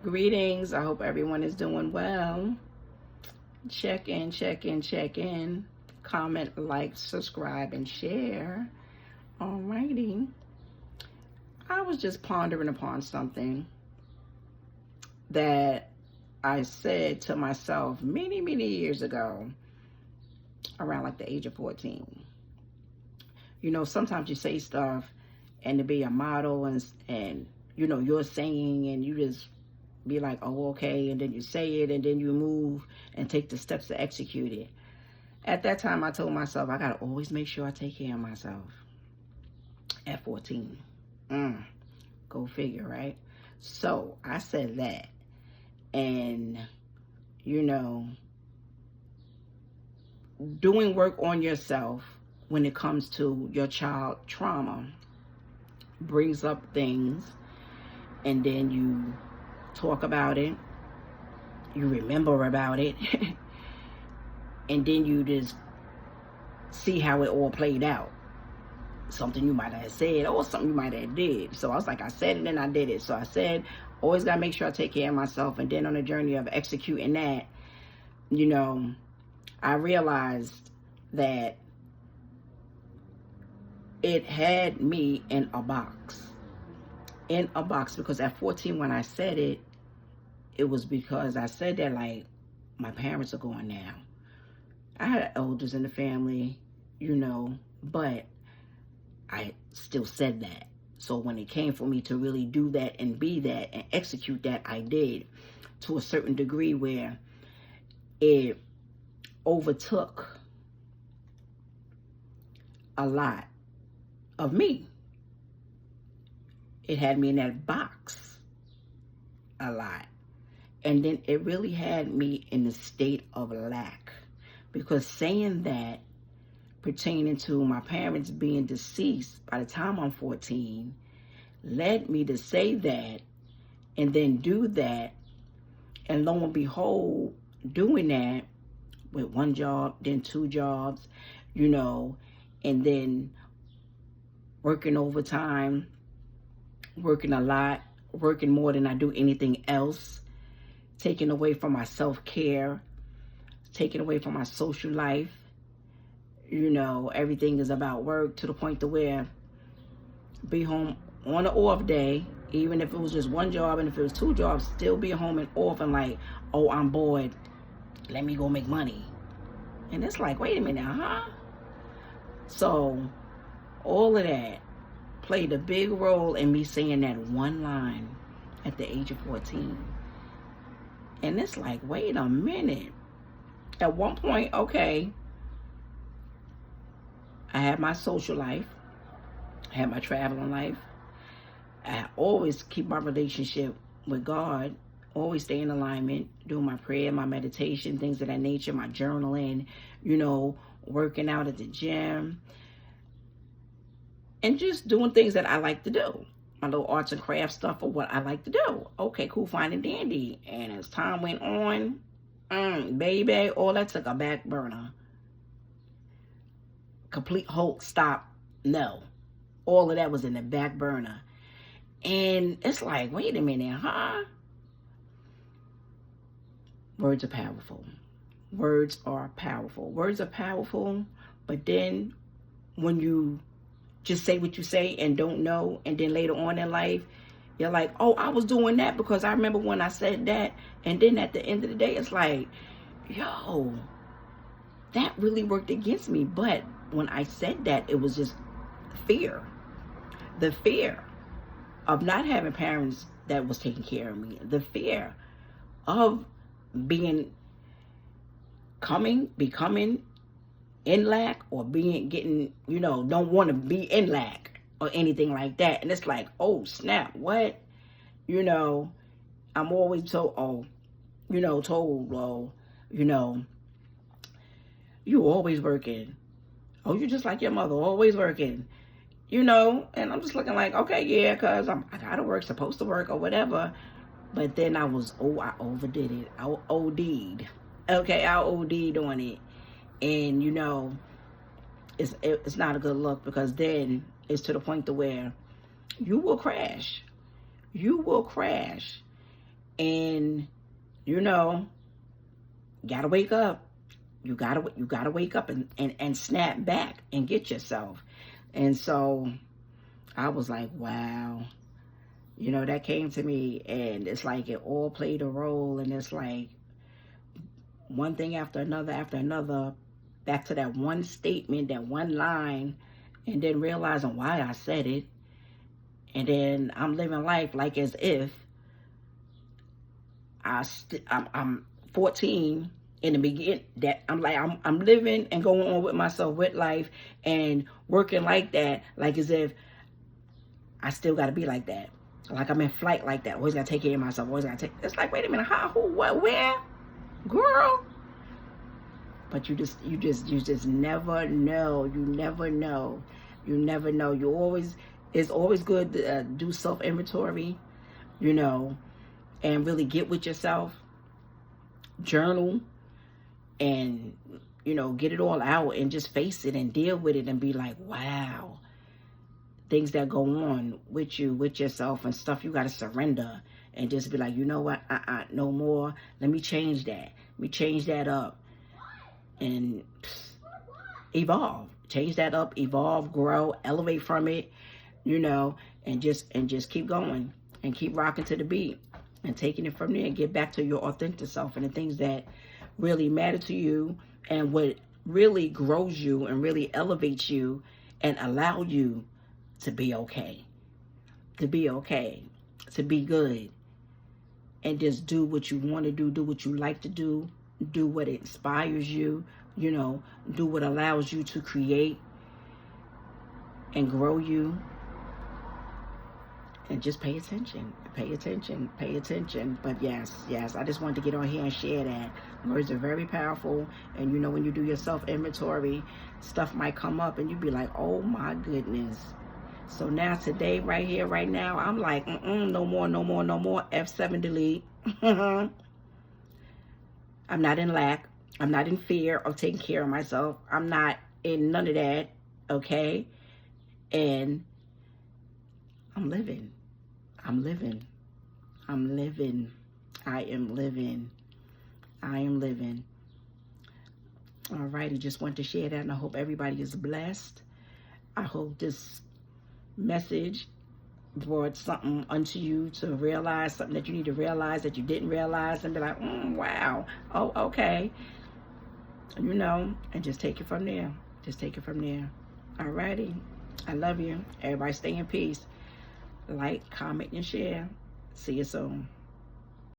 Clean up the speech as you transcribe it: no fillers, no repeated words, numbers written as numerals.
Greetings. I hope everyone is doing well. Check in, check in, check in. Comment, like, subscribe, and share. Alrighty. I was just pondering upon something that I said to myself many, many years ago, around like the age of 14. Sometimes you say stuff and to be a model and you're saying and you just be like, oh, okay, and then you say it and then you move and take the steps to execute it. At that time, I told myself, I gotta always make sure I take care of myself. At 14. Go figure, right? So I said that. And, doing work on yourself when it comes to your child trauma brings up things, and then you talk about it, you remember about it, and then you just see how it all played out. Something you might have said or something you might have did. So I was like, I said it and I did it. So I said, always got to make sure I take care of myself. And then on the journey of executing that, I realized that it had me in a box. In a box, because at 14 when I said it, it was because I said that like, my parents are gone now. I had elders in the family, but I still said that. So when it came for me to really do that and be that and execute that, I did, to a certain degree where it overtook a lot of me. It had me in that box a lot. And then it really had me in a state of lack. Because saying that pertaining to my parents being deceased by the time I'm 14 led me to say that and then do that. And lo and behold, doing that with one job, then two jobs, and then working overtime, working a lot, working more than I do anything else, taking away from my self-care, taking away from my social life. Everything is about work, to the point to where be home on an off day, even if it was just one job, and if it was two jobs, still be home and off and like, oh, I'm bored, let me go make money. And it's like, wait a minute, huh? So all of that played a big role in me saying that one line at the age of 14. And it's like, wait a minute. At one point, okay, I had my social life, I had my traveling life. I always keep my relationship with God, always stay in alignment, doing my prayer, my meditation, things of that nature, my journaling, working out at the gym, and just doing things that I like to do. My little arts and crafts stuff or what I like to do. Okay, cool, fine and dandy. And as time went on, baby, all that took a back burner. Complete halt, stop, no. All of that was in the back burner. And it's like, wait a minute, huh? Words are powerful. Words are powerful. Words are powerful, but then when you just say what you say and don't know, and then later on in life, you're like, oh, I was doing that because I remember when I said that. And then at the end of the day, it's like, yo, that really worked against me. But when I said that, it was just fear. The fear of not having parents that was taking care of me. The fear of becoming in lack, or getting, don't want to be in lack or anything like that. And it's like, oh, snap, what? I'm always told, you always working. Oh, you just like your mother, always working. And I'm just looking like, okay, yeah, because I gotta work, supposed to work or whatever. But then I overdid it. I OD'd. Okay, I OD'd on it. And, it's not a good look, because then it's to the point to where you will crash. You will crash. And, you know, gotta wake up. You gotta wake up and snap back and get yourself. And so I was like, wow. You know, that came to me, and it's like it all played a role, and it's like one thing after another, back to that one statement, that one line, and then realizing why I said it. And then I'm living life like as if I'm 14 in the beginning, that I'm like, I'm living and going on with myself, with life, and working like that, like as if I still got to be like that. Like I'm in flight like that. Always got to take care of myself. Always got to take, it's like, wait a minute, how, who, what, where? Girl. But you just never know. You never know. You never know. You always, it's always good to do self-inventory, you know, and really get with yourself. Journal and, you know, get it all out and just face it and deal with it and be like, wow. Things that go on with you, with yourself and stuff, you got to surrender and just be like, you know what, no more. Let me change that. Let me change that up and evolve. Change that up, evolve, grow, elevate from it, you know, and just keep going and keep rocking to the beat and taking it from there and get back to your authentic self and the things that really matter to you and what really grows you and really elevates you and allow you to be okay, to be good, and just do what you want to do what you like to do what inspires you, you know, do what allows you to create and grow you, and just pay attention. But yes, I just wanted to get on here and share that. Words are very powerful, and you know, when you do your self-inventory, stuff might come up and you be like, oh my goodness. So now today, right here, right now, I'm like, no more. F7 delete. I'm not in lack. I'm not in fear of taking care of myself. I'm not in none of that, okay? And I'm living. I am living. Alrighty, just want to share that, and I hope everybody is blessed. I hope this message brought something unto you to realize, something that you need to realize that you didn't realize, and be like, wow, oh, okay, you know, and just take it from there. Alrighty, I love you. Everybody stay in peace. Like, comment, and share. See you soon.